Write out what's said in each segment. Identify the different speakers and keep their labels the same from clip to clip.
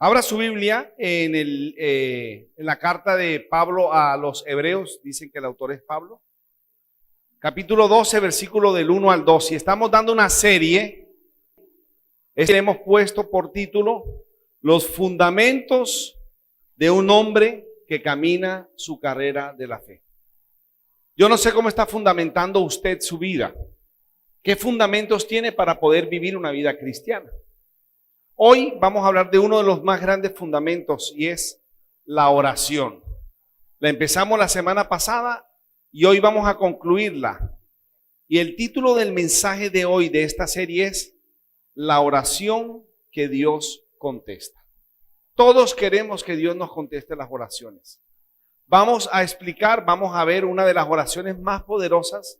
Speaker 1: Abra su Biblia en la carta de Pablo a los Hebreos, dicen que el autor es Pablo, capítulo 12, versículo del 1 al 2. Y estamos dando una serie, hemos puesto por título, Los fundamentos de un hombre que camina su carrera de la fe. Yo no sé cómo está fundamentando usted su vida. ¿Qué fundamentos tiene para poder vivir una vida cristiana? Hoy vamos a hablar de uno de los más grandes fundamentos y es la oración. La empezamos la semana pasada y hoy vamos a concluirla. Y el título del mensaje de hoy de esta serie es La oración que Dios contesta. Todos queremos que Dios nos conteste las oraciones. Vamos a ver una de las oraciones más poderosas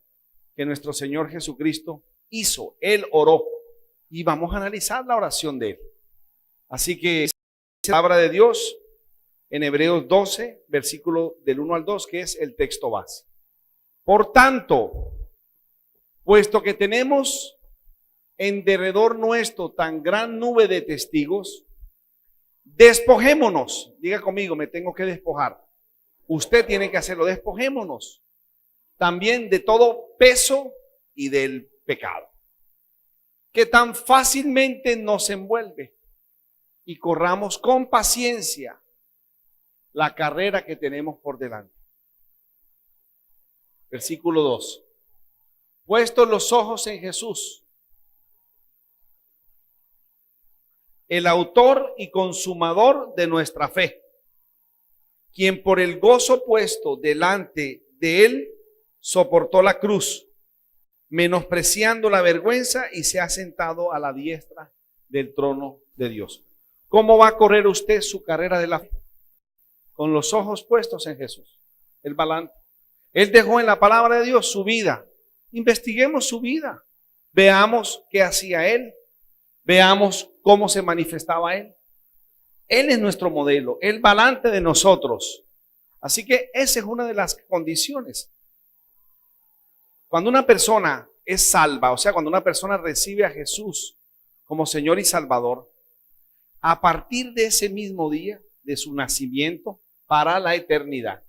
Speaker 1: que nuestro Señor Jesucristo hizo. Él oró. Y vamos a analizar la oración de él. Así que la palabra de Dios en Hebreos 12, versículo del 1 al 2, que es el texto base. Por tanto, puesto que tenemos en derredor nuestro tan gran nube de testigos, despojémonos. Diga conmigo, me tengo que despojar. Usted tiene que hacerlo, despojémonos también de todo peso y del pecado que tan fácilmente nos envuelve, y corramos con paciencia la carrera que tenemos por delante. Versículo 2. Puestos los ojos en Jesús, el autor y consumador de nuestra fe, quien por el gozo puesto delante de él soportó la cruz, menospreciando la vergüenza, y se ha sentado a la diestra del trono de Dios. ¿Cómo va a correr usted su carrera de la fe? Con los ojos puestos en Jesús, el balance. Él dejó en la palabra de Dios su vida. Investiguemos su vida. Veamos qué hacía él. Veamos cómo se manifestaba él. Él es nuestro modelo, el balance de nosotros. Así que esa es una de las condiciones. Cuando una persona es salva, o sea, cuando una persona recibe a Jesús como Señor y Salvador, a partir de ese mismo día, de su nacimiento, para la eternidad.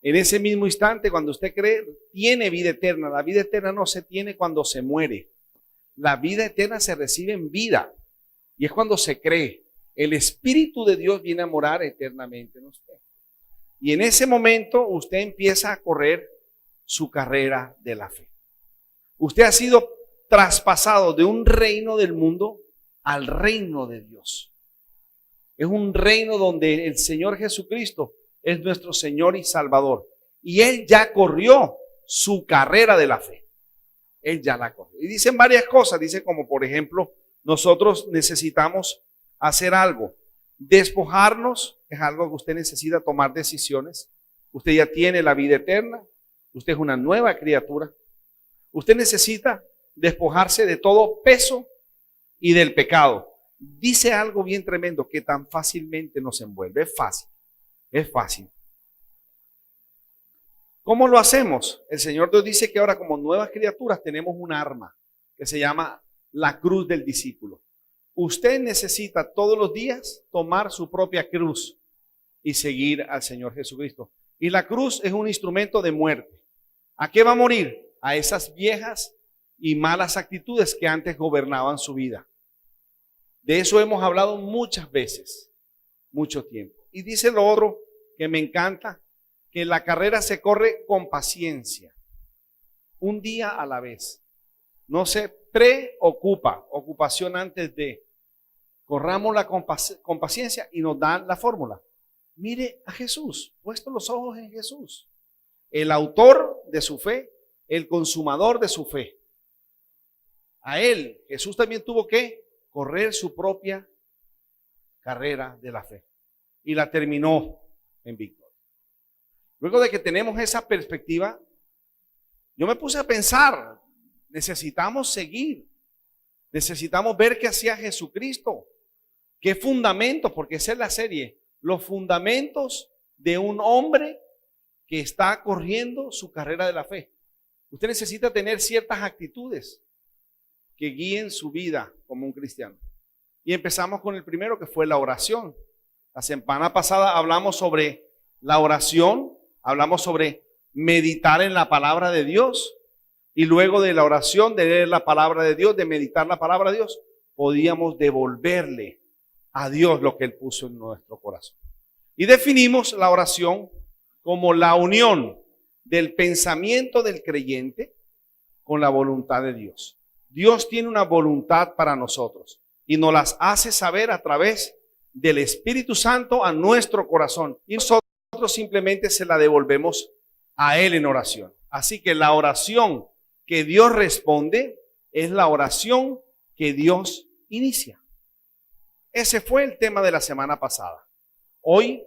Speaker 1: En ese mismo instante, cuando usted cree, tiene vida eterna. La vida eterna no se tiene cuando se muere. La vida eterna se recibe en vida. Y es cuando se cree. El Espíritu de Dios viene a morar eternamente en usted. Y en ese momento usted empieza a correr su carrera de la fe. Usted ha sido traspasado de un reino del mundo al reino de Dios. Es un reino donde el Señor Jesucristo es nuestro Señor y Salvador. Y Él ya corrió su carrera de la fe. Él ya la corrió. Y dicen varias cosas. Dice como por ejemplo, nosotros necesitamos hacer algo. Despojarnos es algo que usted necesita tomar decisiones. Usted ya tiene la vida eterna. Usted es una nueva criatura. Usted necesita despojarse de todo peso y del pecado. Dice algo bien tremendo que tan fácilmente nos envuelve. Es fácil. Es fácil. ¿Cómo lo hacemos? El Señor Dios dice que ahora como nuevas criaturas tenemos un arma que se llama la cruz del discípulo. Usted necesita todos los días tomar su propia cruz y seguir al Señor Jesucristo. Y la cruz es un instrumento de muerte. ¿A qué va a morir? A esas viejas y malas actitudes que antes gobernaban su vida. De eso hemos hablado muchas veces, mucho tiempo. Y dice lo otro que me encanta, que la carrera se corre con paciencia, un día a la vez. No se preocupa, ocupación antes de. Corrámosla con paciencia y nos dan la fórmula. Mire a Jesús, puesto los ojos en Jesús, el autor de su fe, el consumador de su fe. A él, Jesús también tuvo que correr su propia carrera de la fe y la terminó en victoria. Luego de que tenemos esa perspectiva, yo me puse a pensar, necesitamos seguir, necesitamos ver qué hacía Jesucristo, qué fundamentos, porque esa es la serie, los fundamentos de un hombre que está corriendo su carrera de la fe. Usted necesita tener ciertas actitudes que guíen su vida como un cristiano. Y empezamos con el primero, que fue la oración. La semana pasada hablamos sobre la oración, hablamos sobre meditar en la palabra de Dios. Y luego de la oración, de leer la palabra de Dios, de meditar la palabra de Dios, podíamos devolverle a Dios lo que Él puso en nuestro corazón. Y definimos la oración como la unión del pensamiento del creyente con la voluntad de Dios. Dios tiene una voluntad para nosotros y nos las hace saber a través del Espíritu Santo a nuestro corazón. Y nosotros simplemente se la devolvemos a Él en oración. Así que la oración que Dios responde es la oración que Dios inicia. Ese fue el tema de la semana pasada. Hoy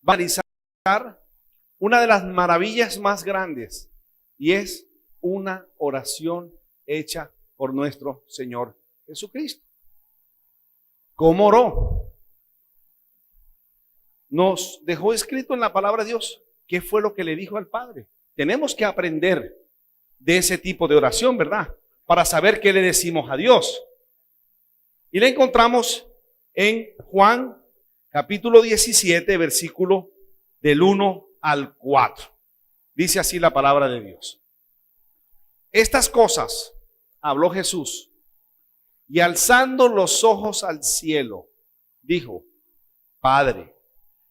Speaker 1: va a analizar una de las maravillas más grandes y es una oración hecha por nuestro Señor Jesucristo. ¿Cómo oró? Nos dejó escrito en la palabra de Dios qué fue lo que le dijo al Padre. Tenemos que aprender de ese tipo de oración, ¿verdad? Para saber qué le decimos a Dios. Y la encontramos en Juan capítulo 17, versículo del 1 al 4. Dice así la palabra de Dios. Estas cosas habló Jesús y alzando los ojos al cielo, dijo: Padre,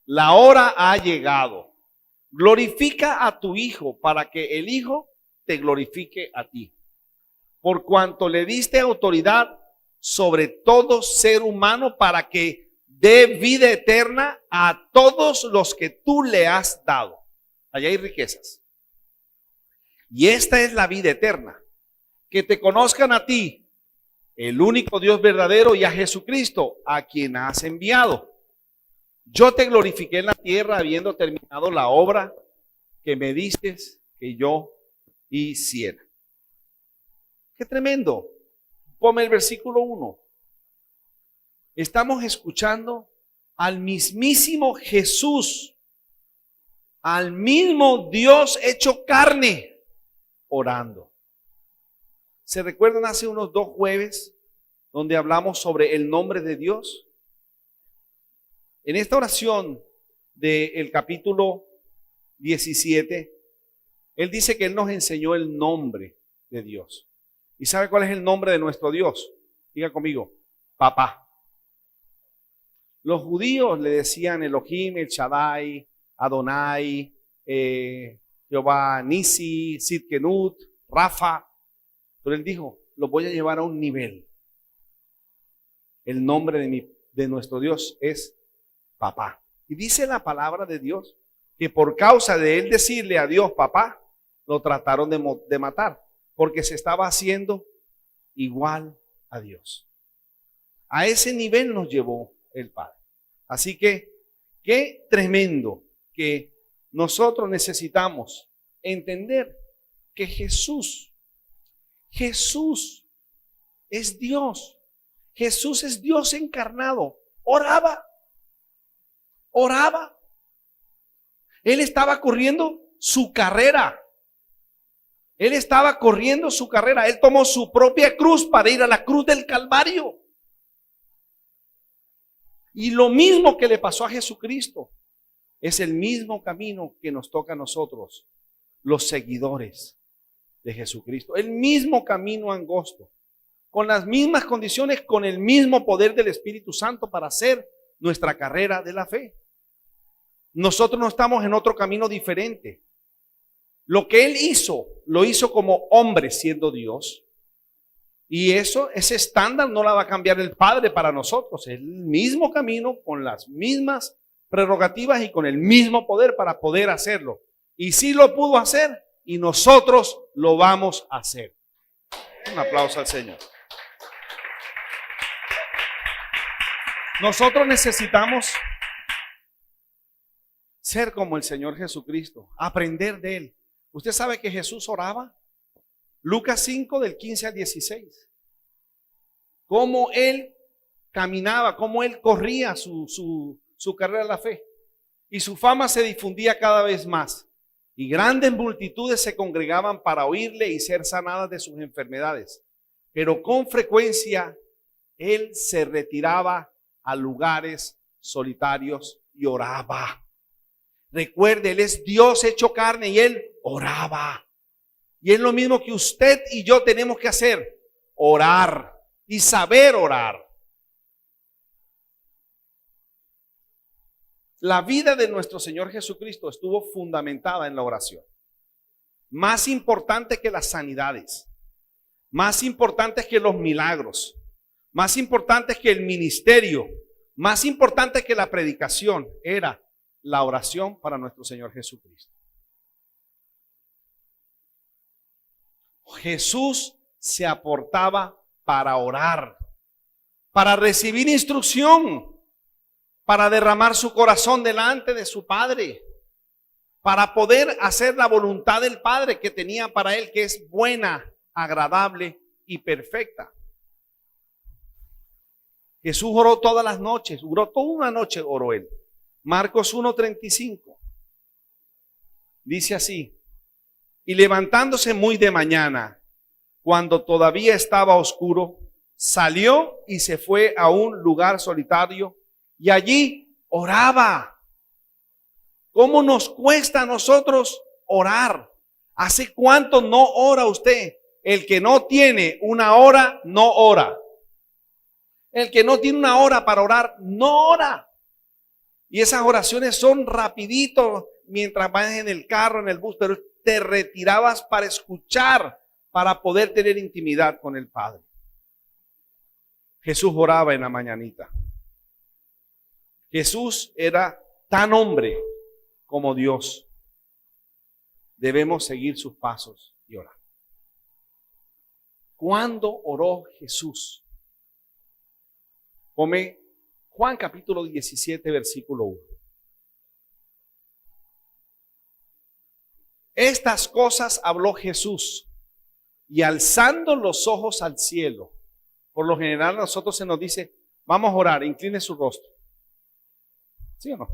Speaker 1: la hora ha llegado. Glorifica a tu Hijo para que el Hijo te glorifique a ti. Por cuanto le diste autoridad sobre todo ser humano para que dé vida eterna a todos los que tú le has dado. Allá hay riquezas. Y esta es la vida eterna, que te conozcan a ti, el único Dios verdadero, y a Jesucristo, a quien has enviado. Yo te glorifiqué en la tierra habiendo terminado la obra que me diste que yo hiciera. Qué tremendo. Ponme el versículo 1. Estamos escuchando al mismísimo Jesús, al mismo Dios hecho carne, orando. ¿Se recuerdan hace unos 2 jueves donde hablamos sobre el nombre de Dios? En esta oración del capítulo 17, Él dice que Él nos enseñó el nombre de Dios. ¿Y sabe cuál es el nombre de nuestro Dios? Diga conmigo: Papá. Los judíos le decían Elohim, El Shaddai, Adonai, Jehová Nisi, Sidkenut, Rafa. Pero Él dijo: lo voy a llevar a un nivel. El nombre de nuestro Dios es Papá. Y dice la palabra de Dios que por causa de Él decirle a Dios Papá, lo trataron de matar, porque se estaba haciendo igual a Dios. A ese nivel nos llevó el Padre. Así que qué tremendo que nosotros necesitamos entender que Jesús es Dios. Jesús es Dios encarnado. Oraba. Él estaba corriendo su carrera. Él estaba corriendo su carrera. Él tomó su propia cruz para ir a la cruz del Calvario. Y lo mismo que le pasó a Jesucristo es el mismo camino que nos toca a nosotros, los seguidores de Jesucristo. El mismo camino angosto, con las mismas condiciones, con el mismo poder del Espíritu Santo para hacer nuestra carrera de la fe. Nosotros no estamos en otro camino diferente. Lo que Él hizo, lo hizo como hombre siendo Dios. Y ese estándar no la va a cambiar el Padre para nosotros. Es el mismo camino, con las mismas prerrogativas y con el mismo poder para poder hacerlo. Y sí lo pudo hacer y nosotros lo vamos a hacer. Un aplauso al Señor. Nosotros necesitamos ser como el Señor Jesucristo, aprender de Él. ¿Usted sabe que Jesús oraba? Lucas 5 del 15 al 16. Cómo Él caminaba, cómo Él corría su carrera de la fe. Y su fama se difundía cada vez más. Y grandes multitudes se congregaban para oírle y ser sanadas de sus enfermedades. Pero con frecuencia Él se retiraba a lugares solitarios y oraba. Recuerde, Él es Dios hecho carne y Él oraba. Y es lo mismo que usted y yo tenemos que hacer, orar y saber orar. La vida de nuestro Señor Jesucristo estuvo fundamentada en la oración. Más importante que las sanidades, más importante que los milagros, más importante que el ministerio, más importante que la predicación, era la oración para nuestro Señor Jesucristo. Jesús se aportaba para orar, para recibir instrucción, para derramar su corazón delante de su Padre, para poder hacer la voluntad del Padre que tenía para él, que es buena, agradable y perfecta. Jesús oró todas las noches, oró toda una noche, oró él. Marcos 1:35 dice así: y levantándose muy de mañana, cuando todavía estaba oscuro, salió y se fue a un lugar solitario y allí oraba. ¿Cómo nos cuesta a nosotros orar? ¿Hace cuánto no ora usted? El que no tiene una hora, no ora. El que no tiene una hora para orar, no ora. Y esas oraciones son rapidito mientras vas en el carro, en el bus, pero te retirabas para escuchar, para poder tener intimidad con el Padre. Jesús oraba en la mañanita. Jesús era tan hombre como Dios. Debemos seguir sus pasos y orar. ¿Cuándo oró Jesús? Come Juan capítulo 17, versículo 1. Estas cosas habló Jesús y alzando los ojos al cielo. Por lo general a nosotros se nos dice, vamos a orar, incline su rostro. ¿Sí o no?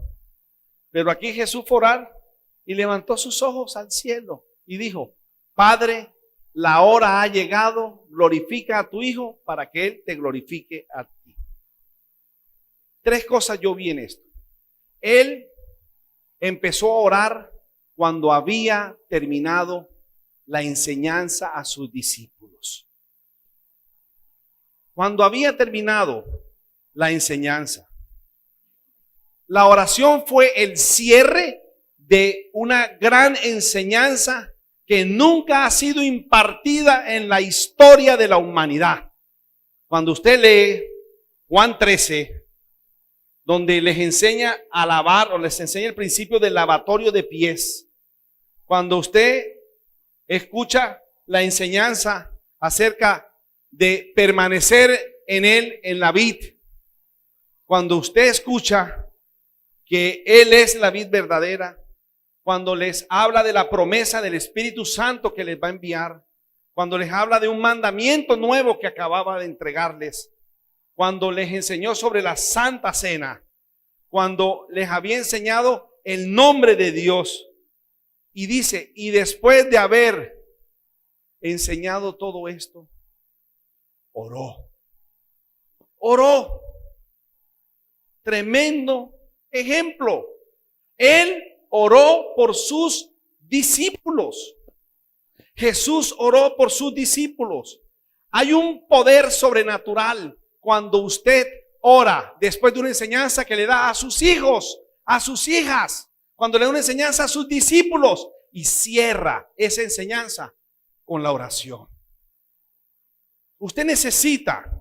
Speaker 1: Pero aquí Jesús fue a orar y levantó sus ojos al cielo y dijo: Padre, la hora ha llegado, glorifica a tu Hijo para que Él te glorifique a ti. Tres cosas yo vi en esto. Él empezó a orar cuando había terminado la enseñanza a sus discípulos. Cuando había terminado la enseñanza. La oración fue el cierre de una gran enseñanza que nunca ha sido impartida en la historia de la humanidad. Cuando usted lee Juan 13, donde les enseña a lavar o les enseña el principio del lavatorio de pies, cuando usted escucha la enseñanza acerca de permanecer en él, en la vid, cuando usted escucha que Él es la vid verdadera, cuando les habla de la promesa del Espíritu Santo que les va a enviar, cuando les habla de un mandamiento nuevo que acababa de entregarles, cuando les enseñó sobre la Santa Cena, cuando les había enseñado el nombre de Dios, y dice, y después de haber enseñado todo esto, oró. Tremendo ejemplo. Él oró por sus discípulos. Jesús oró por sus discípulos. Hay un poder sobrenatural cuando usted ora después de una enseñanza que le da a sus hijos, a sus hijas, cuando le da una enseñanza a sus discípulos y cierra esa enseñanza con la oración. Usted necesita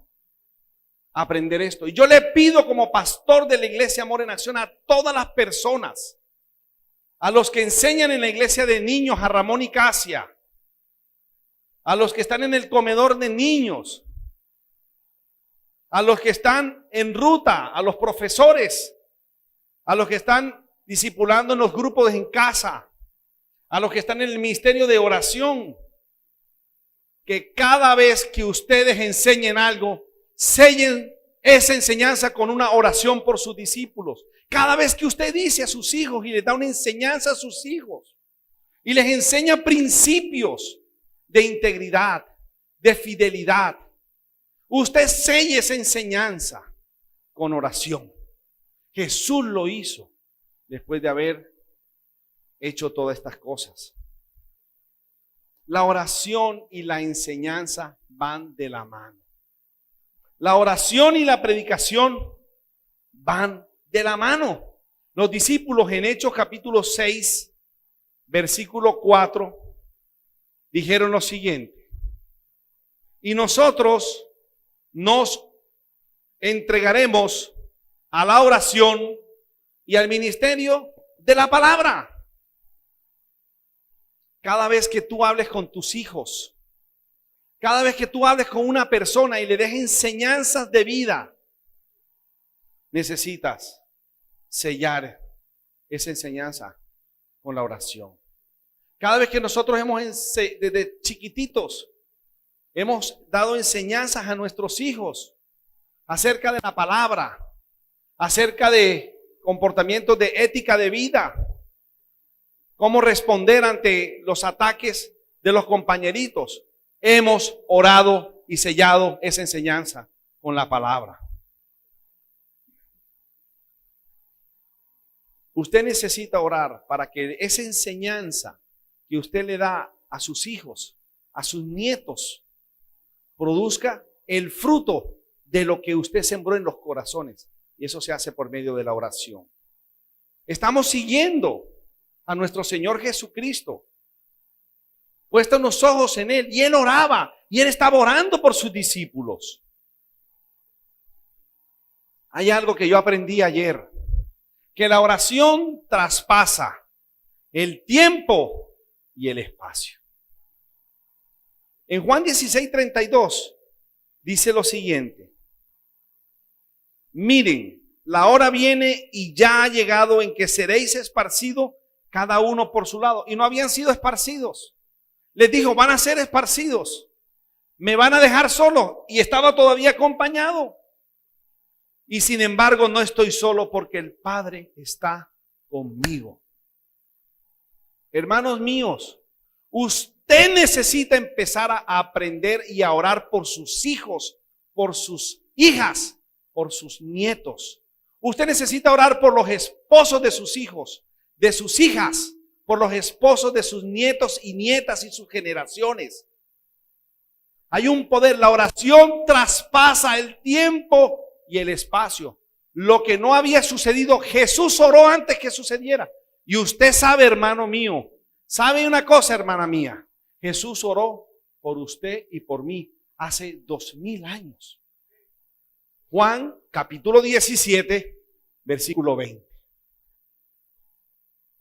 Speaker 1: aprender esto. Y yo le pido como pastor de la iglesia Amor en Acción a todas las personas, a los que enseñan en la iglesia de niños, a Ramón y Casia, a los que están en el comedor de niños, a los que están en ruta, a los profesores, a los que están discipulando en los grupos en casa, a los que están en el ministerio de oración, que cada vez que ustedes enseñen algo, sellen esa enseñanza con una oración por sus discípulos. Cada vez que usted dice a sus hijos y les da una enseñanza a sus hijos y les enseña principios de integridad, de fidelidad, Usted selle esa enseñanza con oración. Jesús lo hizo después de haber hecho todas estas cosas. La oración y la enseñanza van de la mano. La oración y la predicación van de la mano. Los discípulos en Hechos capítulo 6, versículo 4, dijeron lo siguiente: y nosotros nos entregaremos a la oración y al ministerio de la palabra. Cada vez que tú hables con tus hijos, cada vez que tú hables con una persona y le des enseñanzas de vida, necesitas sellar esa enseñanza con la oración. Cada vez que nosotros desde chiquititos, hemos dado enseñanzas a nuestros hijos acerca de la palabra, acerca de comportamientos de ética de vida, cómo responder ante los ataques de los compañeritos. Hemos orado y sellado esa enseñanza con la palabra. Usted necesita orar para que esa enseñanza que usted le da a sus hijos, a sus nietos, produzca el fruto de lo que usted sembró en los corazones. Y eso se hace por medio de la oración. Estamos siguiendo a nuestro Señor Jesucristo, puestos los ojos en Él, y Él oraba, y Él estaba orando por sus discípulos. Hay algo que yo aprendí ayer, que la oración traspasa el tiempo y el espacio. En Juan 16:32 dice lo siguiente: miren, la hora viene y ya ha llegado en que seréis esparcidos cada uno por su lado. Y no habían sido esparcidos. Les dijo, van a ser esparcidos. Me van a dejar solo. Y estaba todavía acompañado. Y sin embargo no estoy solo porque el Padre está conmigo. Hermanos míos, usted necesita empezar a aprender y a orar por sus hijos, por sus hijas, por sus nietos. Usted necesita orar por los esposos de sus hijos, de sus hijas, por los esposos de sus nietos y nietas y sus generaciones. Hay un poder. La oración traspasa el tiempo y el espacio. Lo que no había sucedido, Jesús oró antes que sucediera. Y usted sabe, hermano mío, sabe una cosa, hermana mía, Jesús oró por usted y por mí hace 2000 años. Juan capítulo 17, versículo 20.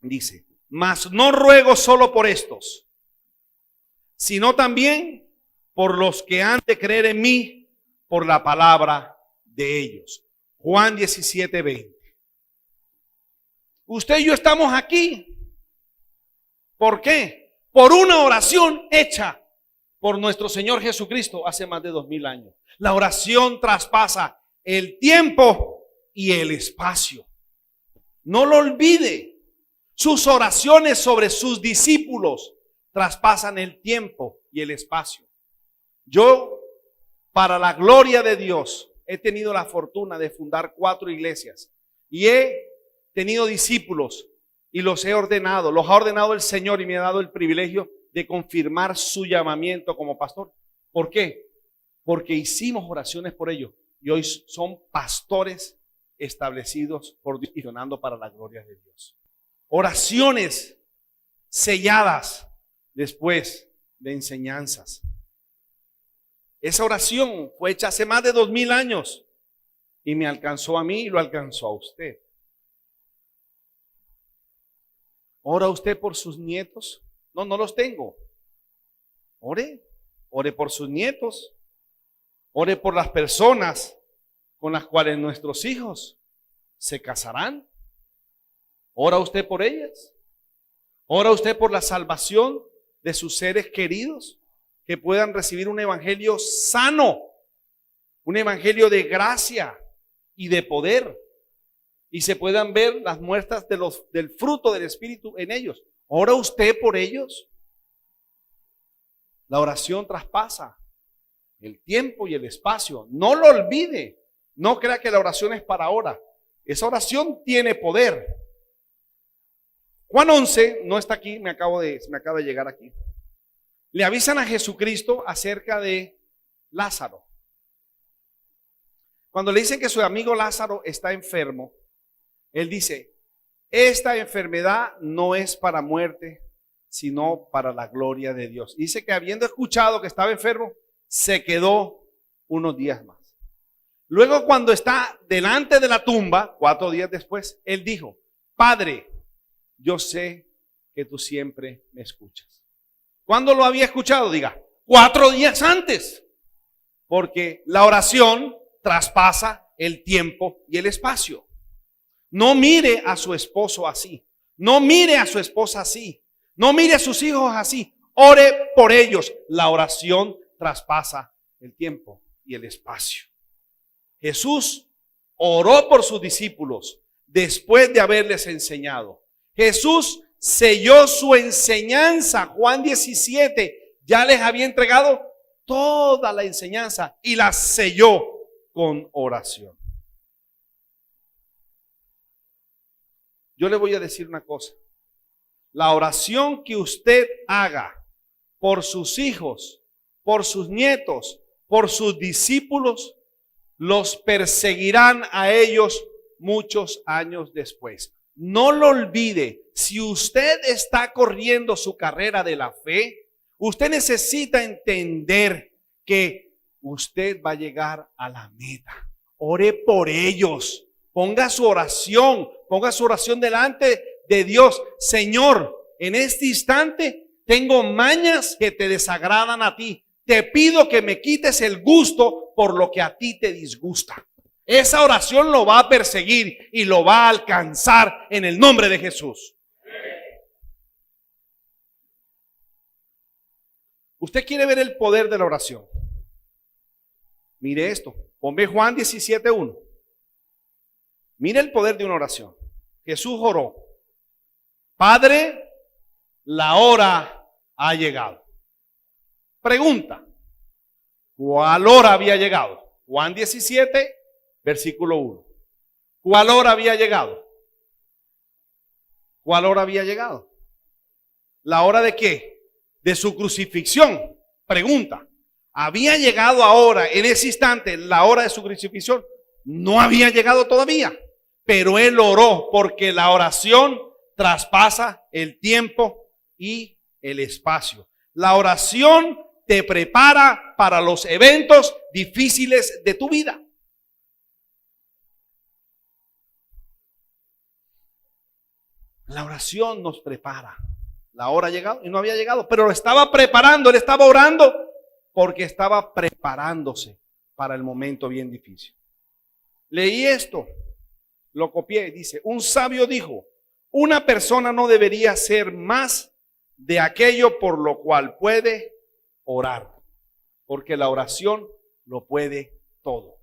Speaker 1: Dice, mas no ruego solo por estos, sino también por los que han de creer en mí por la palabra de ellos. Juan 17, 20. Usted y yo estamos aquí. ¿Por qué? Por una oración hecha por nuestro Señor Jesucristo hace más de 2000 años. La oración traspasa el tiempo y el espacio. No lo olvide. Sus oraciones sobre sus discípulos traspasan el tiempo y el espacio. Yo, para la gloria de Dios, he tenido la fortuna de fundar 4 iglesias y he tenido discípulos y los he ordenado, los ha ordenado el Señor y me ha dado el privilegio de confirmar su llamamiento como pastor. ¿Por qué? Porque hicimos oraciones por ellos y hoy son pastores establecidos por Dios y donando para la gloria de Dios. Oraciones selladas después de enseñanzas. Esa oración fue hecha hace más de 2000 años y me alcanzó a mí y lo alcanzó a usted. ¿Ora usted por sus nietos? No, no los tengo. Ore por sus nietos. Ore por las personas con las cuales nuestros hijos se casarán. ¿Ora usted por ellas? ¿Ora usted por la salvación de sus seres queridos? Que puedan recibir un evangelio sano, un evangelio de gracia y de poder, y se puedan ver las muestras del fruto del Espíritu en ellos. ¿Ora usted por ellos? La oración traspasa el tiempo y el espacio. No lo olvide. No crea que la oración es para ahora. Esa oración tiene poder. Juan 11 no está aquí, me acaba de llegar aquí. Le avisan a Jesucristo acerca de Lázaro. Cuando le dicen que su amigo Lázaro está enfermo, él dice, esta enfermedad no es para muerte, sino para la gloria de Dios. Dice que habiendo escuchado que estaba enfermo, se quedó unos días más. Luego, cuando está delante de la tumba, 4 días después, él dijo, Padre, yo sé que tú siempre me escuchas. ¿Cuándo lo había escuchado? Diga, 4 días antes. Porque la oración traspasa el tiempo y el espacio. No mire a su esposo así. No mire a su esposa así. No mire a sus hijos así. Ore por ellos. La oración traspasa el tiempo y el espacio. Jesús oró por sus discípulos después de haberles enseñado. Jesús selló su enseñanza. Juan 17 ya les había entregado toda la enseñanza y la selló con oración. Yo le voy a decir una cosa. La oración que usted haga por sus hijos, por sus nietos, por sus discípulos, los perseguirán a ellos muchos años después. No lo olvide, si usted está corriendo su carrera de la fe, usted necesita entender que usted va a llegar a la meta. Ore por ellos. Ponga su oración delante de Dios. Señor, en este instante tengo mañas que te desagradan a ti. Te pido que me quites el gusto por lo que a ti te disgusta. Esa oración lo va a perseguir y lo va a alcanzar en el nombre de Jesús. Usted quiere ver el poder de la oración. Mire esto. Ponme Juan 17:1. Mire el poder de una oración. Jesús oró. Padre, la hora ha llegado. Pregunta. ¿Cuál hora había llegado? Juan 17, versículo 1. ¿Cuál hora había llegado? ¿Cuál hora había llegado? ¿La hora de qué? De su crucifixión. Pregunta. ¿Había llegado ahora, en ese instante, la hora de su crucifixión? No había llegado todavía. Pero él oró porque la oración traspasa el tiempo y el espacio. La oración te prepara para los eventos difíciles de tu vida. La oración nos prepara. La hora ha llegado y no había llegado, pero lo estaba preparando, él estaba orando porque estaba preparándose para el momento bien difícil. Leí esto, lo copié, dice, un sabio dijo, una persona no debería hacer más de aquello por lo cual puede orar, porque la oración lo puede todo.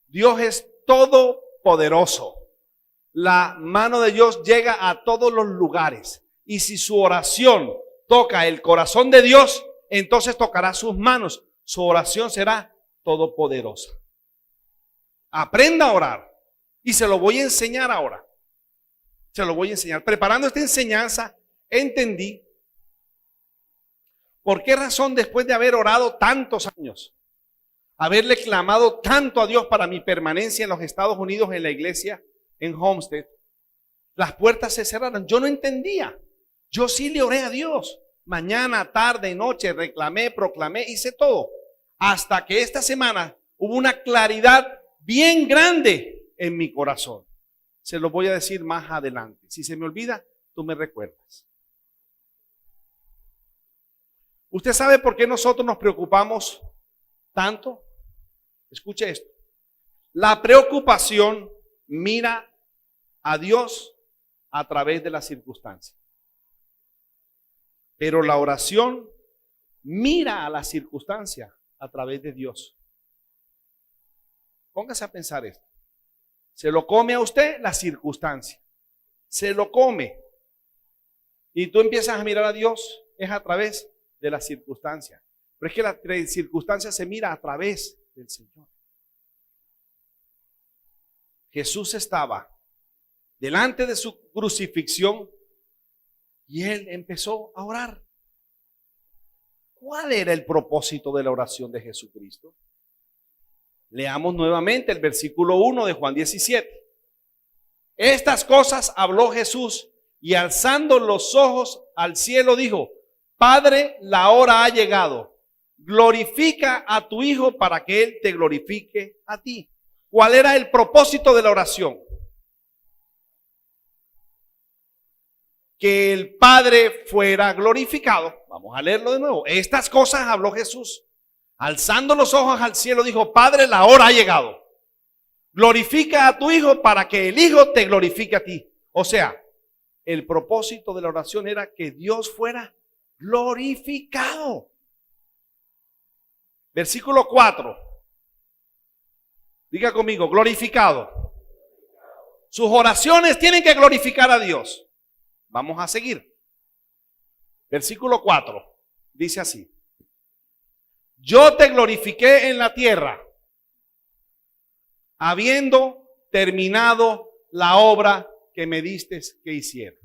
Speaker 1: Dios es todopoderoso. La mano de Dios llega a todos los lugares. Y si su oración toca el corazón de Dios, entonces tocará sus manos. Su oración será todopoderosa. Aprenda a orar. Y se lo voy a enseñar ahora. Se lo voy a enseñar. Preparando esta enseñanza, entendí por qué razón después de haber orado tantos años, haberle clamado tanto a Dios para mi permanencia en los Estados Unidos en la iglesia, en Homestead, las puertas se cerraron. Yo no entendía. Yo sí le oré a Dios. Mañana, tarde, noche, reclamé, proclamé, hice todo. Hasta que esta semana hubo una claridad bien grande en mi corazón. Se lo voy a decir más adelante. Si se me olvida, tú me recuerdas. ¿Usted sabe por qué nosotros nos preocupamos tanto? Escuche esto. La preocupación mira a Dios a través de las circunstancias. Pero la oración mira a la circunstancia a través de Dios. Póngase a pensar esto. Se lo come a usted la circunstancia. Se lo come. Y tú empiezas a mirar a Dios, es a través de la circunstancia. Pero es que la circunstancia se mira a través del Señor. Jesús estaba delante de su crucifixión y él empezó a orar. ¿Cuál era el propósito de la oración de Jesucristo? Leamos nuevamente el versículo 1 de Juan 17. Estas cosas habló Jesús y alzando los ojos al cielo dijo: Padre, la hora ha llegado. Glorifica a tu Hijo para que Él te glorifique a ti. ¿Cuál era el propósito de la oración? Que el Padre fuera glorificado. Vamos a leerlo de nuevo. Estas cosas habló Jesús. Alzando los ojos al cielo dijo: Padre, la hora ha llegado. Glorifica a tu Hijo para que el Hijo te glorifique a ti. O sea, el propósito de la oración era que Dios fuera glorificado. Versículo 4. Diga conmigo: glorificado. Sus oraciones tienen que glorificar a Dios. Vamos a seguir. Versículo 4. Dice así: Yo te glorifiqué en la tierra, habiendo terminado la obra que me diste que hiciera.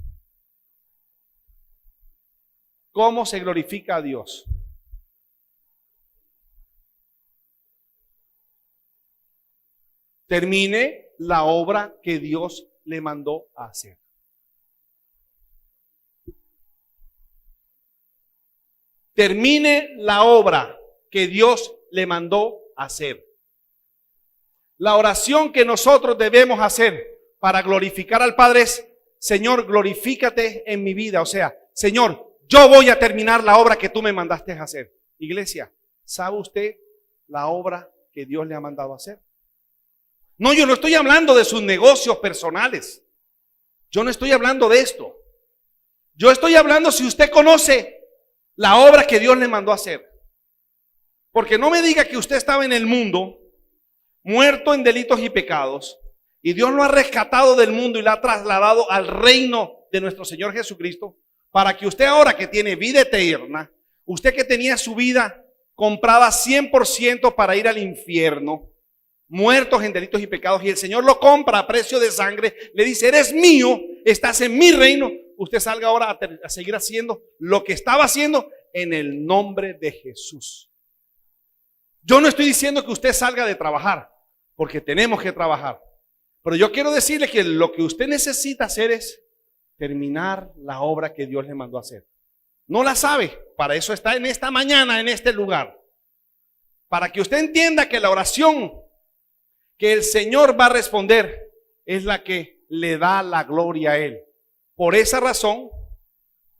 Speaker 1: ¿Cómo se glorifica a Dios? Termine la obra que Dios le mandó a hacer. Termine la obra que Dios le mandó a hacer. La oración que nosotros debemos hacer para glorificar al Padre es: Señor, glorifícate en mi vida. O sea, Señor, yo voy a terminar la obra que tú me mandaste a hacer. Iglesia, ¿sabe usted la obra que Dios le ha mandado a hacer? No, yo no estoy hablando de sus negocios personales. Yo no estoy hablando de esto. Yo estoy hablando si usted conoce la obra que Dios le mandó a hacer. Porque no me diga que usted estaba en el mundo, muerto en delitos y pecados, y Dios lo ha rescatado del mundo y lo ha trasladado al reino de nuestro Señor Jesucristo, para que usted ahora que tiene vida eterna, usted que tenía su vida comprada 100% para ir al infierno, muertos en delitos y pecados, y el Señor lo compra a precio de sangre, le dice: eres mío, estás en mi reino. Usted salga ahora a seguir haciendo lo que estaba haciendo en el nombre de Jesús. Yo no estoy diciendo que usted salga de trabajar, porque tenemos que trabajar, pero yo quiero decirle que lo que usted necesita hacer es terminar la obra que Dios le mandó a hacer. No la sabe, para eso está en esta mañana, en este lugar, para que usted entienda que la oración que el Señor va a responder es la que le da la gloria a Él. Por esa razón,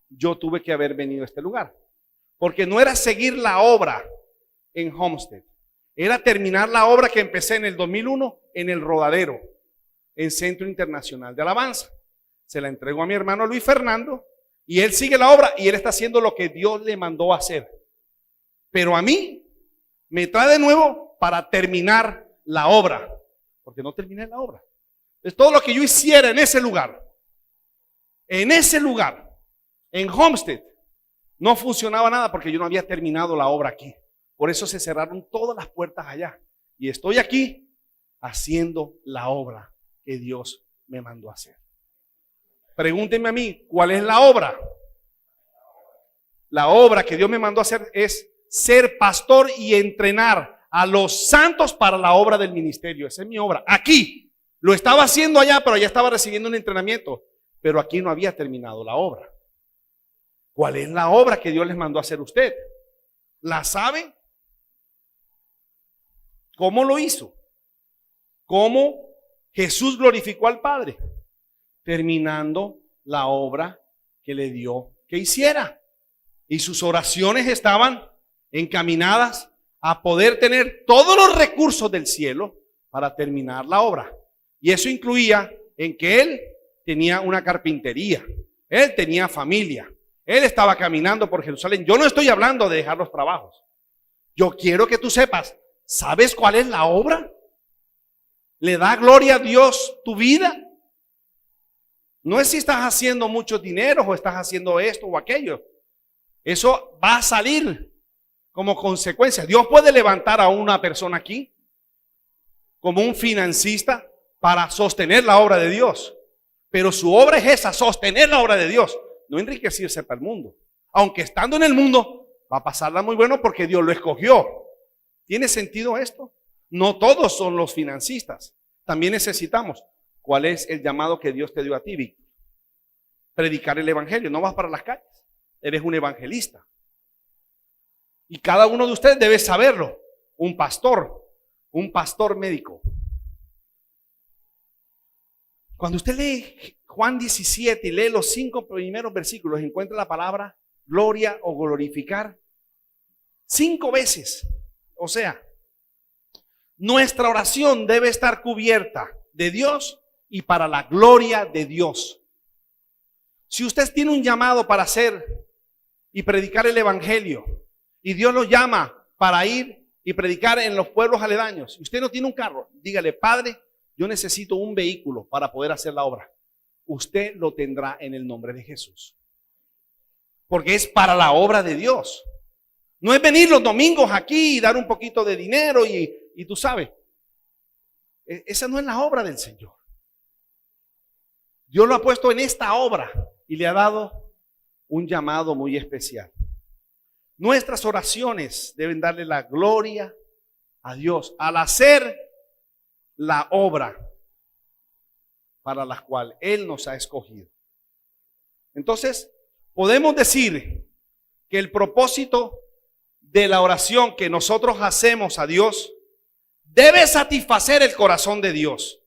Speaker 1: yo tuve que haber venido a este lugar, porque no era seguir la obra en Homestead, era terminar la obra que empecé en el 2001 en el Rodadero, en Centro Internacional de Alabanza. Se la entregó a mi hermano Luis Fernando y él sigue la obra y él está haciendo lo que Dios le mandó a hacer. Pero a mí me trae de nuevo para terminar la obra, porque no terminé la obra. Es todo lo que yo hiciera en ese lugar, en Homestead, no funcionaba nada porque yo no había terminado la obra aquí. Por eso se cerraron todas las puertas allá. Y estoy aquí haciendo la obra que Dios me mandó a hacer. Pregúntenme a mí, ¿cuál es la obra? La obra que Dios me mandó a hacer es ser pastor y entrenar a los santos para la obra del ministerio. Esa es mi obra. Aquí, lo estaba haciendo allá, pero allá estaba recibiendo un entrenamiento. Pero aquí no había terminado la obra. ¿Cuál es la obra que Dios les mandó a hacer usted? ¿La sabe? ¿Cómo lo hizo? ¿Cómo Jesús glorificó al Padre? Terminando la obra que le dio que hiciera. Y sus oraciones estaban encaminadas a poder tener todos los recursos del cielo para terminar la obra. Y eso incluía en que él tenía una carpintería, él tenía familia, él estaba caminando por Jerusalén. Yo no estoy hablando de dejar los trabajos. Yo quiero que tú sepas, ¿sabes cuál es la obra? ¿Le da gloria a Dios tu vida? No es si estás haciendo mucho dinero o estás haciendo esto o aquello. Eso va a salir como consecuencia. Dios puede levantar a una persona aquí como un financista para sostener la obra de Dios. Pero su obra es esa, sostener la obra de Dios, no enriquecerse para el mundo. Aunque estando en el mundo va a pasarla muy bueno porque Dios lo escogió. ¿Tiene sentido esto? No todos son los financistas. También necesitamos. ¿Cuál es el llamado que Dios te dio a ti, Víctor? Predicar el evangelio. No vas para las calles. Eres un evangelista. Y cada uno de ustedes debe saberlo. Un pastor médico. Cuando usted lee Juan 17 y lee los 5 primeros versículos, encuentra la palabra gloria o glorificar 5 veces. O sea, nuestra oración debe estar cubierta de Dios y para la gloria de Dios. Si usted tiene un llamado para hacer y predicar el evangelio, y Dios lo llama para ir y predicar en los pueblos aledaños, y usted no tiene un carro, dígale: Padre, yo necesito un vehículo para poder hacer la obra. Usted lo tendrá en el nombre de Jesús. Porque es para la obra de Dios. No es venir los domingos aquí y dar un poquito de dinero y tú sabes. Esa no es la obra del Señor. Dios lo ha puesto en esta obra y le ha dado un llamado muy especial. Nuestras oraciones deben darle la gloria a Dios al hacer la obra para la cual Él nos ha escogido. Entonces, podemos decir que el propósito de la oración que nosotros hacemos a Dios debe satisfacer el corazón de Dios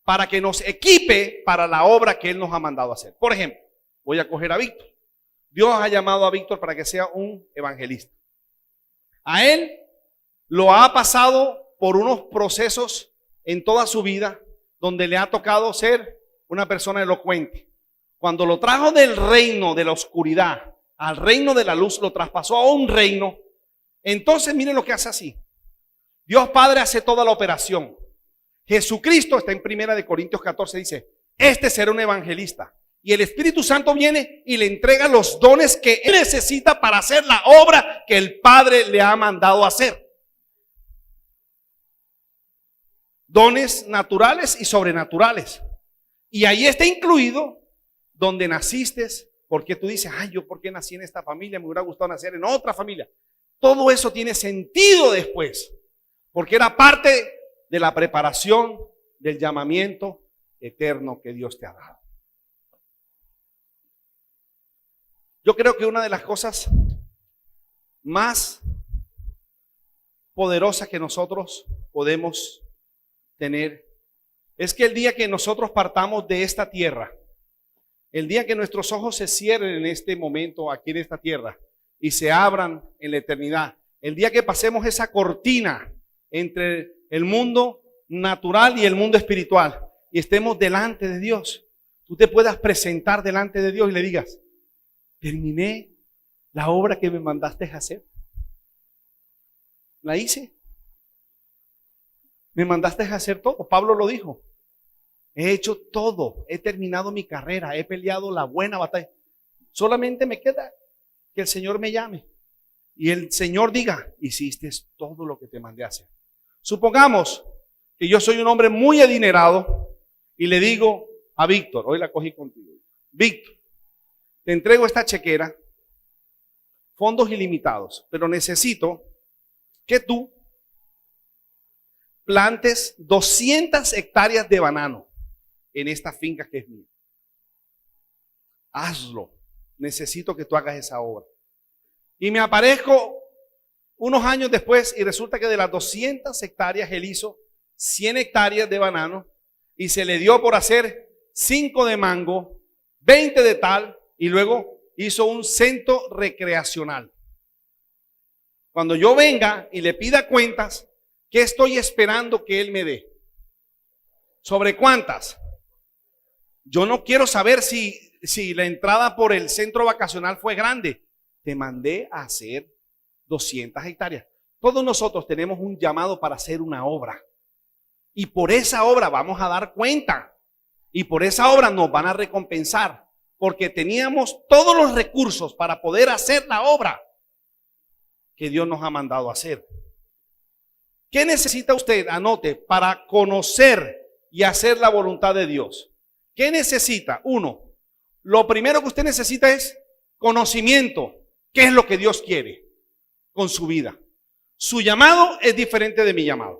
Speaker 1: para que nos equipe para la obra que Él nos ha mandado a hacer. Por ejemplo, voy a coger a Víctor. Dios ha llamado a Víctor para que sea un evangelista. A él lo ha pasado por unos procesos en toda su vida donde le ha tocado ser una persona elocuente. Cuando lo trajo del reino de la oscuridad al reino de la luz, lo traspasó a un reino. Entonces miren lo que hace así. Dios Padre hace toda la operación. Jesucristo está en 1 Corintios 14, dice: este será un evangelista. Y el Espíritu Santo viene y le entrega los dones que él necesita para hacer la obra que el Padre le ha mandado a hacer. Dones naturales y sobrenaturales. Y ahí está incluido donde naciste, porque tú dices: ay, yo por qué nací en esta familia, me hubiera gustado nacer en otra familia. Todo eso tiene sentido después, porque era parte de la preparación del llamamiento eterno que Dios te ha dado. Yo creo que una de las cosas más poderosas que nosotros podemos tener es que el día que nosotros partamos de esta tierra, el día que nuestros ojos se cierren en este momento aquí en esta tierra y se abran en la eternidad, el día que pasemos esa cortina entre el mundo natural y el mundo espiritual y estemos delante de Dios, tú te puedas presentar delante de Dios y le digas: terminé la obra que me mandaste a hacer. La hice. Me mandaste a hacer todo. Pablo lo dijo: he hecho todo, he terminado mi carrera, he peleado la buena batalla. Solamente me queda que el Señor me llame y el Señor diga: hiciste todo lo que te mandé a hacer. Supongamos que yo soy un hombre muy adinerado y le digo a Víctor, hoy la cogí contigo: Víctor, te entrego esta chequera, fondos ilimitados, pero necesito que tú plantes 200 hectáreas de banano en esta finca que es mía. Hazlo. Necesito que tú hagas esa obra. Y me aparezco unos años después y resulta que de las 200 hectáreas él hizo 100 hectáreas de banano y se le dio por hacer 5 de mango, 20 de tal, y luego hizo un centro recreacional. Cuando yo venga y le pida cuentas, ¿qué estoy esperando que él me dé? ¿Sobre cuántas? Yo no quiero saber si la entrada por el centro vacacional fue grande. Te mandé a hacer 200 hectáreas. Todos nosotros tenemos un llamado para hacer una obra. Y por esa obra vamos a dar cuenta. Y por esa obra nos van a recompensar. Porque teníamos todos los recursos para poder hacer la obra que Dios nos ha mandado a hacer. ¿Qué necesita usted? Anote, para conocer y hacer la voluntad de Dios. ¿Qué necesita? Uno, lo primero que usted necesita es conocimiento. ¿Qué es lo que Dios quiere con su vida? Su llamado es diferente de mi llamado.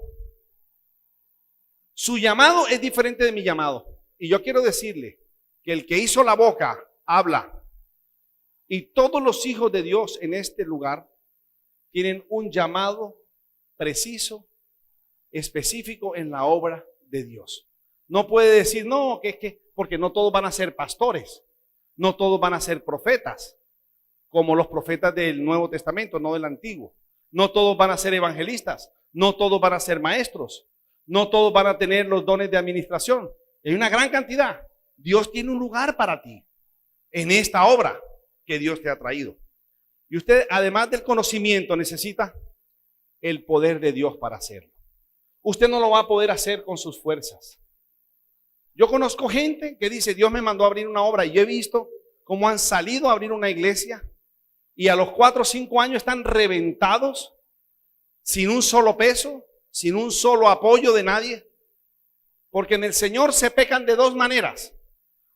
Speaker 1: Su llamado es diferente de mi llamado. Y yo quiero decirle que el que hizo la boca habla. Y todos los hijos de Dios en este lugar tienen un llamado preciso, específico en la obra de Dios. No puede decir, no, porque no todos van a ser pastores, no todos van a ser profetas, como los profetas del Nuevo Testamento, no del Antiguo. No todos van a ser evangelistas, no todos van a ser maestros, no todos van a tener los dones de administración. Hay una gran cantidad. Dios tiene un lugar para ti en esta obra que Dios te ha traído. Y usted, además del conocimiento, necesita el poder de Dios para hacerlo. Usted no lo va a poder hacer con sus fuerzas. Yo conozco gente que dice, Dios me mandó a abrir una obra, y yo he visto cómo han salido a abrir una iglesia y a los 4 o 5 años están reventados, sin un solo peso, sin un solo apoyo de nadie. Porque en el Señor se pecan de dos maneras.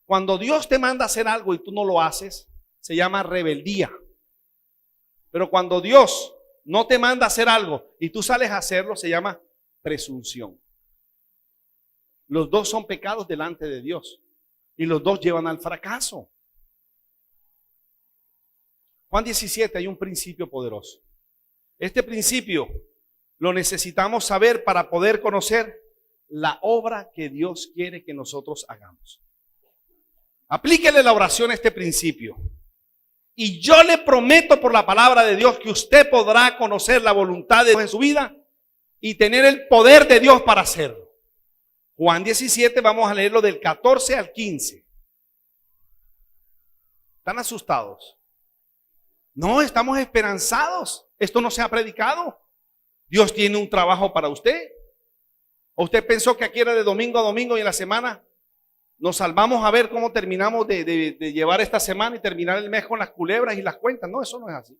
Speaker 1: Cuando Dios te manda a hacer algo y tú no lo haces, se llama rebeldía. Pero cuando Dios no te manda a hacer algo y tú sales a hacerlo, se llama presunción. Los dos son pecados delante de Dios y los dos llevan al fracaso. Juan 17 hay un principio poderoso. Este principio lo necesitamos saber para poder conocer la obra que Dios quiere que nosotros hagamos. Aplíquele la oración a este principio. Y yo le prometo por la palabra de Dios que usted podrá conocer la voluntad de Dios en su vida y tener el poder de Dios para hacerlo. Juan 17, vamos a leerlo del 14 al 15. ¿Están asustados? No, estamos esperanzados. Esto no se ha predicado. Dios tiene un trabajo para usted. ¿O usted pensó que aquí era de domingo a domingo y en la semana nos salvamos a ver cómo terminamos de llevar esta semana y terminar el mes con las culebras y las cuentas? No, eso no es así.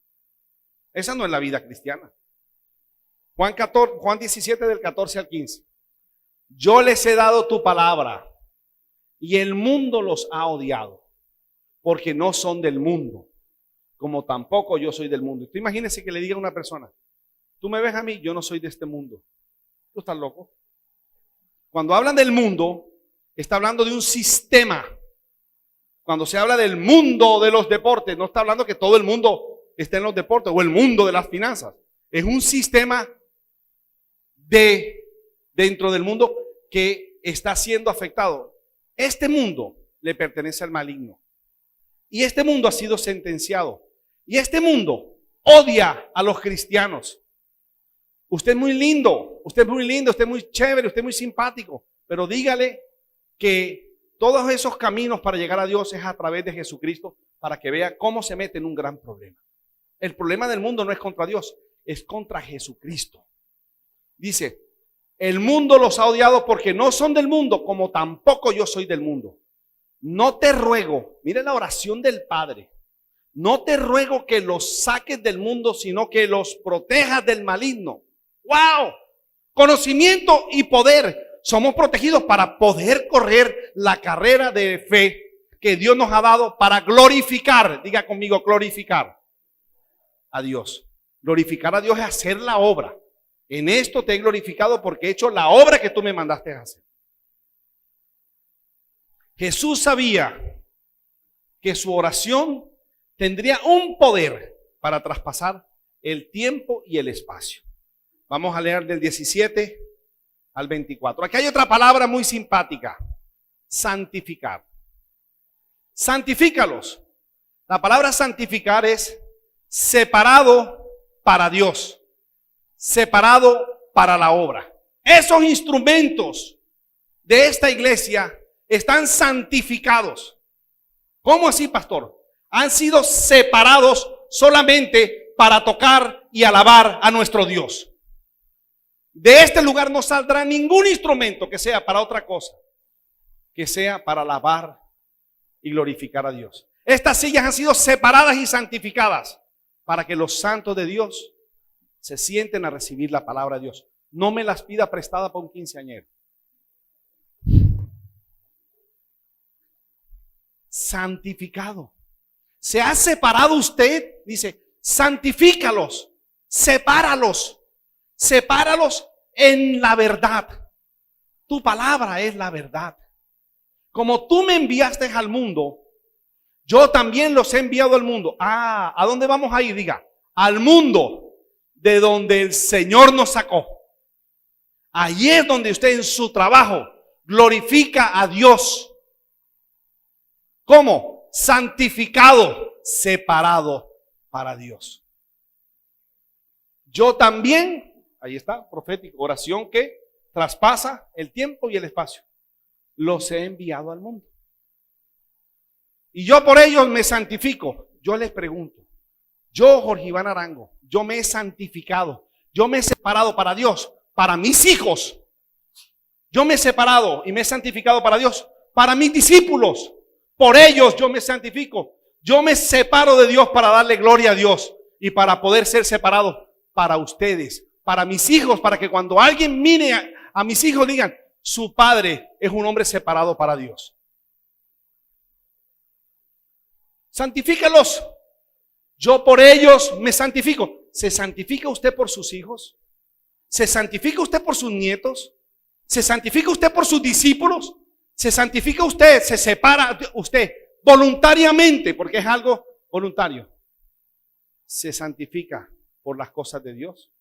Speaker 1: Esa no es la vida cristiana. Juan 17 del 14 al 15. Yo les he dado tu palabra y el mundo los ha odiado porque no son del mundo, como tampoco yo soy del mundo. Usted imagínese que le diga a una persona, tú me ves a mí, yo no soy de este mundo. ¿Tú estás loco? Cuando hablan del mundo, está hablando de un sistema. Cuando se habla del mundo de los deportes, no está hablando que todo el mundo esté en los deportes o el mundo de las finanzas. Es un sistema dentro del mundo que está siendo afectado. Este mundo le pertenece al maligno. Y este mundo ha sido sentenciado. Y este mundo odia a los cristianos. Usted es muy lindo, usted es muy lindo, usted es muy chévere, usted es muy simpático. Pero dígale que todos esos caminos para llegar a Dios es a través de Jesucristo, para que vea cómo se mete en un gran problema. El problema del mundo no es contra Dios, es contra Jesucristo. Dice, el mundo los ha odiado porque no son del mundo, como tampoco yo soy del mundo. No te ruego, mire la oración del Padre, no te ruego que los saques del mundo, sino que los protejas del maligno. ¡Wow! Conocimiento y poder. Somos protegidos para poder correr la carrera de fe que Dios nos ha dado para glorificar, diga conmigo, glorificar a Dios. Glorificar a Dios es hacer la obra. En esto te he glorificado porque he hecho la obra que tú me mandaste a hacer. Jesús sabía que su oración tendría un poder para traspasar el tiempo y el espacio. Vamos a leer del 17 al 24. Aquí hay otra palabra muy simpática. Santificar. Santifícalos. La palabra santificar es separado para Dios. Separado para la obra. Esos instrumentos de esta iglesia están santificados. ¿Cómo así, pastor? Han sido separados solamente para tocar y alabar a nuestro Dios. De este lugar no saldrá ningún instrumento que sea para otra cosa, que sea para alabar y glorificar a Dios. Estas sillas han sido separadas y santificadas para que los santos de Dios se sienten a recibir la palabra de Dios. No me las pida prestada para un quinceañero. Santificado. Se ha separado usted, dice, santifícalos, sepáralos en la verdad. Tu palabra es la verdad. Como tú me enviaste al mundo, yo también los he enviado al mundo. ¿A dónde vamos a ir? Diga, al mundo de donde el Señor nos sacó. Allí es donde usted en su trabajo glorifica a Dios. ¿Cómo? Santificado, separado para Dios. Yo también, ahí está, profético, oración que traspasa el tiempo y el espacio. Los he enviado al mundo. Y yo por ellos me santifico. Yo les pregunto, yo, Jorge Iván Arango, yo me he santificado, yo me he separado para Dios, para mis hijos. Yo me he separado y me he santificado para Dios, para mis discípulos. Por ellos yo me santifico. Yo me separo de Dios para darle gloria a Dios y para poder ser separado para ustedes, para mis hijos, para que cuando alguien mire a mis hijos digan, su padre es un hombre separado para Dios. Santifícalos. Yo por ellos me santifico. ¿Se santifica usted por sus hijos? ¿Se santifica usted por sus nietos? ¿Se santifica usted por sus discípulos? ¿Se santifica usted? ¿Se separa usted voluntariamente? Porque es algo voluntario. ¿Se santifica por las cosas de Dios?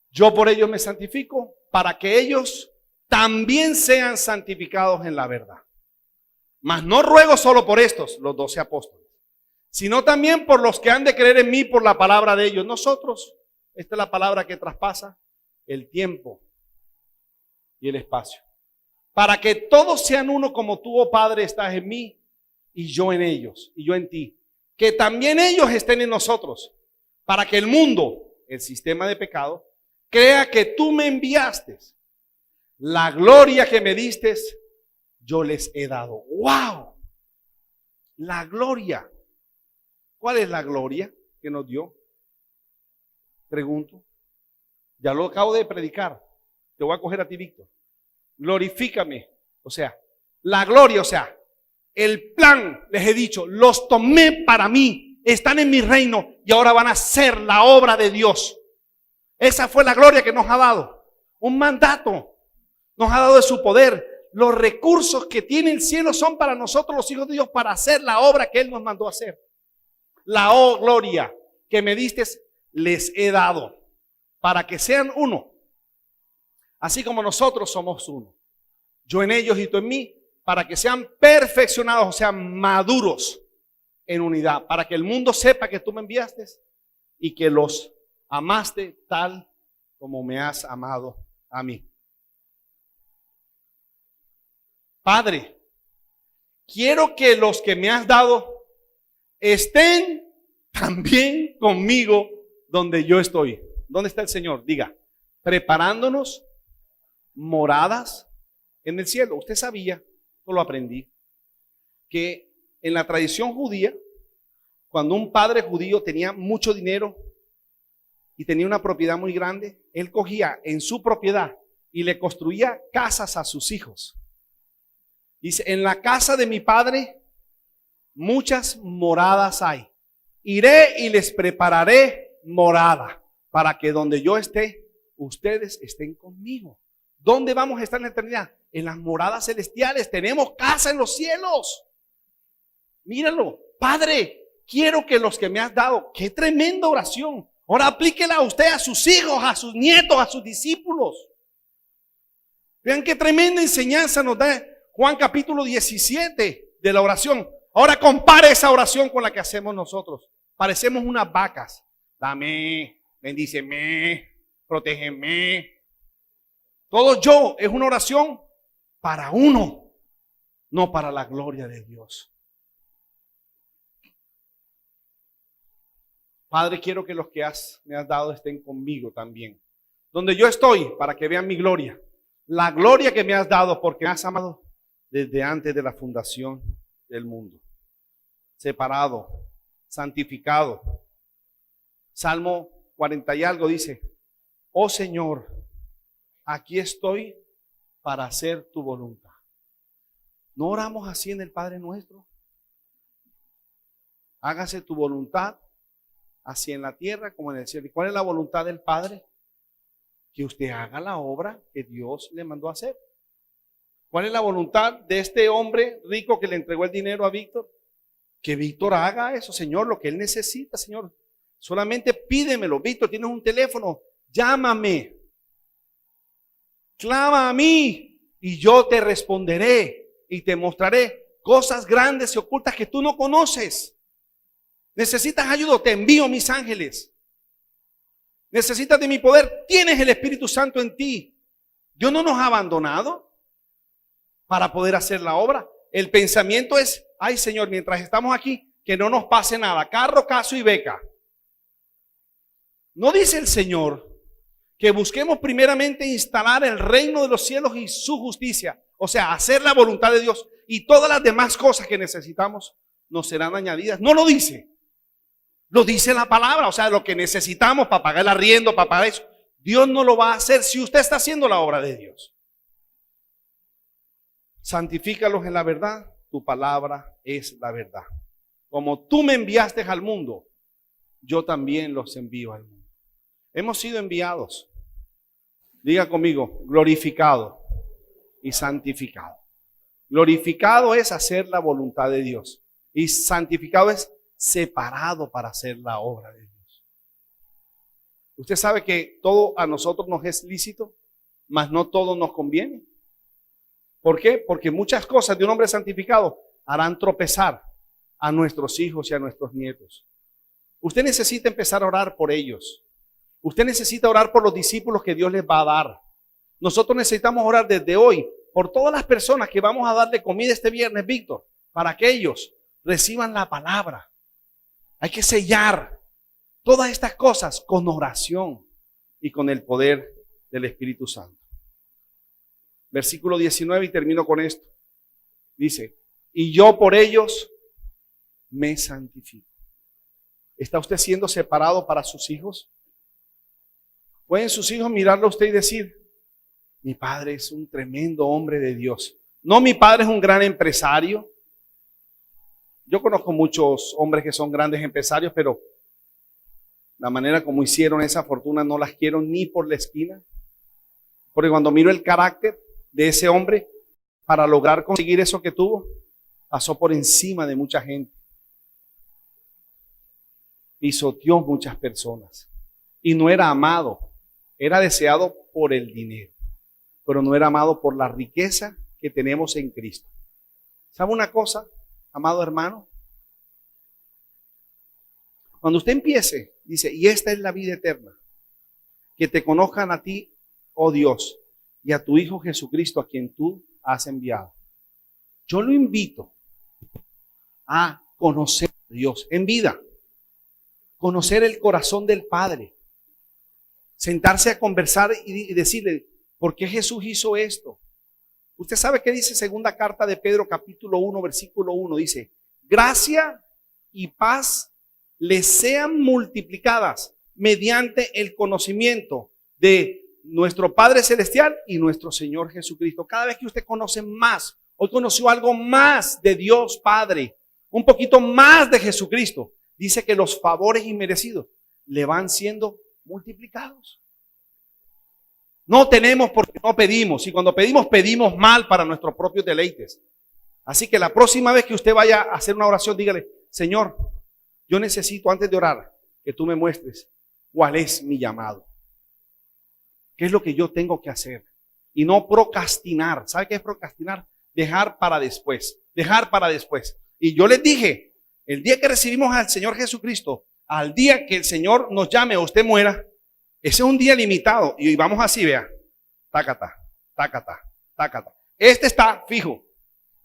Speaker 1: Yo por ellos me santifico para que ellos también sean santificados en la verdad. Mas no ruego solo por estos, los 12 apóstoles, sino también por los que han de creer en mí por la palabra de ellos. Nosotros, esta es la palabra que traspasa el tiempo y el espacio. Para que todos sean uno como tú, oh Padre, estás en mí y yo en ellos, y yo en ti. Que también ellos estén en nosotros, para que el mundo, el sistema de pecado, crea que tú me enviaste. La gloria que me diste, yo les he dado. ¡Wow! La gloria. ¿Cuál es la gloria que nos dio? Pregunto. Ya lo acabo de predicar. Te voy a coger a ti, Víctor. Glorifícame. O sea, la gloria, o sea, el plan, les he dicho, los tomé para mí. Están en mi reino y ahora van a hacer la obra de Dios. Esa fue la gloria que nos ha dado. Un mandato. Nos ha dado de su poder. Los recursos que tiene el cielo son para nosotros los hijos de Dios para hacer la obra que Él nos mandó a hacer. La gloria que me diste les he dado para que sean uno. Así como nosotros somos uno. Yo en ellos y tú en mí, para que sean perfeccionados, o sea, maduros en unidad. Para que el mundo sepa que tú me enviaste y que los amaste tal como me has amado a mí. Padre, quiero que los que me has dado estén también conmigo donde yo estoy. ¿Dónde está el Señor? Diga, preparándonos moradas en el cielo. Usted sabía, yo lo aprendí, que en la tradición judía, cuando un padre judío tenía mucho dinero y tenía una propiedad muy grande, él cogía en su propiedad y le construía casas a sus hijos. Dice, en la casa de mi padre muchas moradas hay. Iré y les prepararé morada para que donde yo esté, ustedes estén conmigo. ¿Dónde vamos a estar en la eternidad? En las moradas celestiales. Tenemos casa en los cielos. Míralo. Padre, quiero que los que me has dado, qué tremenda oración. Ahora aplíquela a usted, a sus hijos, a sus nietos, a sus discípulos. Vean qué tremenda enseñanza nos da Juan capítulo 17 de la oración. Ahora compare esa oración con la que hacemos nosotros. Parecemos unas vacas. Dame, bendíceme, protégeme. Todo yo es una oración para uno, no para la gloria de Dios. Padre, quiero que los que me has dado estén conmigo también. Donde yo estoy, para que vean mi gloria. La gloria que me has dado porque me has amado desde antes de la fundación del mundo. Separado, santificado. Salmo 40 y algo dice: oh Señor, aquí estoy para hacer tu voluntad. ¿No oramos así en el Padre Nuestro? Hágase tu voluntad, así en la tierra como en el cielo. ¿Y cuál es la voluntad del Padre? Que usted haga la obra que Dios le mandó a hacer. ¿Cuál es la voluntad de este hombre rico que le entregó el dinero a Víctor? Que Víctor haga eso, Señor, lo que él necesita, Señor. Solamente pídemelo. Víctor, tienes un teléfono, llámame, clama a mí y yo te responderé y te mostraré cosas grandes y ocultas que tú no conoces. Necesitas ayuda, te envío mis ángeles. Necesitas de mi poder, tienes el Espíritu Santo en ti. Dios no nos ha abandonado para poder hacer la obra. El pensamiento es: ay Señor, mientras estamos aquí, que no nos pase nada, carro, caso y beca. ¿No dice el Señor que busquemos primeramente instalar el reino de los cielos y su justicia? O sea, hacer la voluntad de Dios, y todas las demás cosas que necesitamos nos serán añadidas. No lo dice. Lo dice la palabra. O sea, lo que necesitamos para pagar el arriendo, para pagar eso, Dios no lo va a hacer si usted está haciendo la obra de Dios. Santifícalos en la verdad. Tu palabra es la verdad. Como tú me enviaste al mundo, yo también los envío al mundo. Hemos sido enviados. Diga conmigo: glorificado y santificado. Glorificado es hacer la voluntad de Dios, y santificado es separado para hacer la obra de Dios. Usted sabe que todo a nosotros nos es lícito, mas no todo nos conviene. ¿Por qué? Porque muchas cosas de un hombre santificado harán tropezar a nuestros hijos y a nuestros nietos. Usted necesita empezar a orar por ellos. Usted necesita orar por los discípulos que Dios les va a dar. Nosotros necesitamos orar desde hoy por todas las personas que vamos a darle comida este viernes, Víctor, para que ellos reciban la palabra. Hay que sellar todas estas cosas con oración y con el poder del Espíritu Santo. Versículo 19, y termino con esto. Dice: y yo por ellos me santifico. ¿Está usted siendo separado para sus hijos? ¿Pueden sus hijos mirarlo a usted y decir: mi padre es un tremendo hombre de Dios? No, mi padre es un gran empresario. Yo conozco muchos hombres que son grandes empresarios, pero la manera como hicieron esa fortuna no las quiero ni por la esquina. Porque cuando miro el carácter de ese hombre, para lograr conseguir eso que tuvo, pasó por encima de mucha gente. Pisoteó muchas personas. Y no era amado. Era deseado por el dinero, pero no era amado por la riqueza que tenemos en Cristo. ¿Sabe una cosa, amado hermano? Cuando usted empiece, dice: y esta es la vida eterna, que te conozcan a ti, oh Dios, y a tu Hijo Jesucristo, a quien tú has enviado. Yo lo invito a conocer a Dios en vida, conocer el corazón del Padre, sentarse a conversar y decirle: ¿por qué Jesús hizo esto? Usted sabe qué dice segunda carta de Pedro, capítulo 1, versículo 1. Dice: gracia y paz les sean multiplicadas mediante el conocimiento de nuestro Padre Celestial y nuestro Señor Jesucristo. Cada vez que usted conoce más, hoy conoció algo más de Dios Padre, un poquito más de Jesucristo, dice que los favores inmerecidos le van siendo multiplicados. No tenemos porque no pedimos, y cuando pedimos, pedimos mal para nuestros propios deleites. Así que la próxima vez que usted vaya a hacer una oración, dígale: Señor, yo necesito, antes de orar, que tú me muestres cuál es mi llamado. ¿Qué es lo que yo tengo que hacer? Y no procrastinar. ¿Sabe qué es procrastinar? Dejar para después, dejar para después. Y yo les dije, el día que recibimos al Señor Jesucristo, al día que el Señor nos llame o usted muera, ese es un día limitado. Y vamos así, vea. Tácata, tácata, tácata. Este está fijo.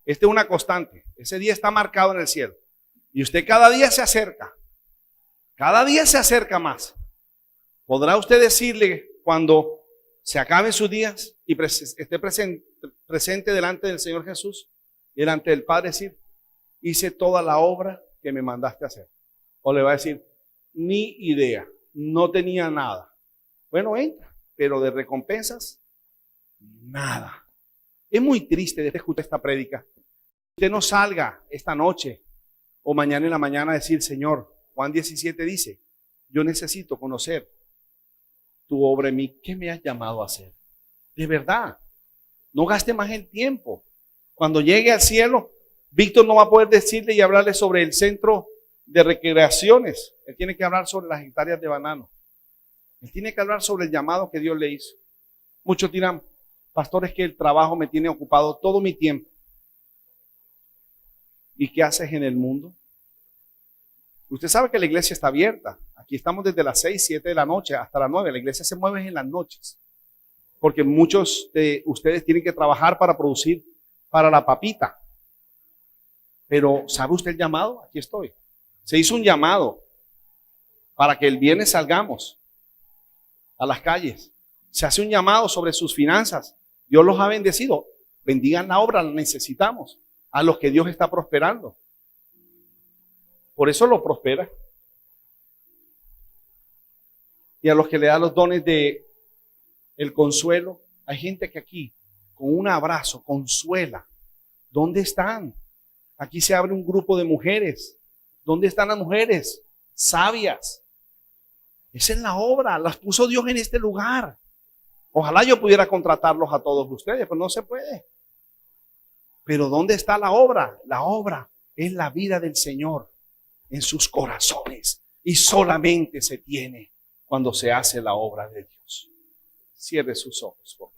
Speaker 1: Este es una constante. Ese día está marcado en el cielo. Y usted cada día se acerca. Cada día se acerca más. ¿Podrá usted decirle cuando se acaben sus días y esté presente delante del Señor Jesús, delante del Padre, decir: hice toda la obra que me mandaste a hacer? ¿O le va a decir: ni idea, no tenía nada. Bueno, entra, pero de recompensas, nada. Es muy triste de escuchar esta prédica. Usted no salga esta noche o mañana en la mañana a decir, Señor, Juan 17 dice, yo necesito conocer tu obra en mí. ¿Qué me has llamado a hacer? De verdad, no gaste más el tiempo. Cuando llegue al cielo, Víctor no va a poder decirle y hablarle sobre el centro de recreaciones. Él tiene que hablar sobre las hectáreas de banano. Él tiene que hablar sobre el llamado que Dios le hizo. Muchos dirán, pastor, es que el trabajo me tiene ocupado todo mi tiempo. ¿Y qué haces en el mundo? Usted sabe que la iglesia está abierta. Aquí estamos desde las 6, 7 de la noche hasta las 9. La iglesia se mueve en las noches. Porque muchos de ustedes tienen que trabajar para producir para la papita. Pero ¿sabe usted el llamado? Aquí estoy. Se hizo un llamado para que el viernes salgamos a las calles. Se hace un llamado sobre sus finanzas. Dios los ha bendecido. Bendigan la obra, la necesitamos. A los que Dios está prosperando. Por eso lo prospera. Y a los que le da los dones de el consuelo. Hay gente que aquí, con un abrazo, consuela. ¿Dónde están? Aquí se abre un grupo de mujeres. ¿Dónde están las mujeres? Sabias. Esa es la obra. Las puso Dios en este lugar. Ojalá yo pudiera contratarlos a todos ustedes, pero no se puede. Pero ¿dónde está la obra? La obra es la vida del Señor en sus corazones. Y solamente se tiene cuando se hace la obra de Dios. Cierre sus ojos, por favor.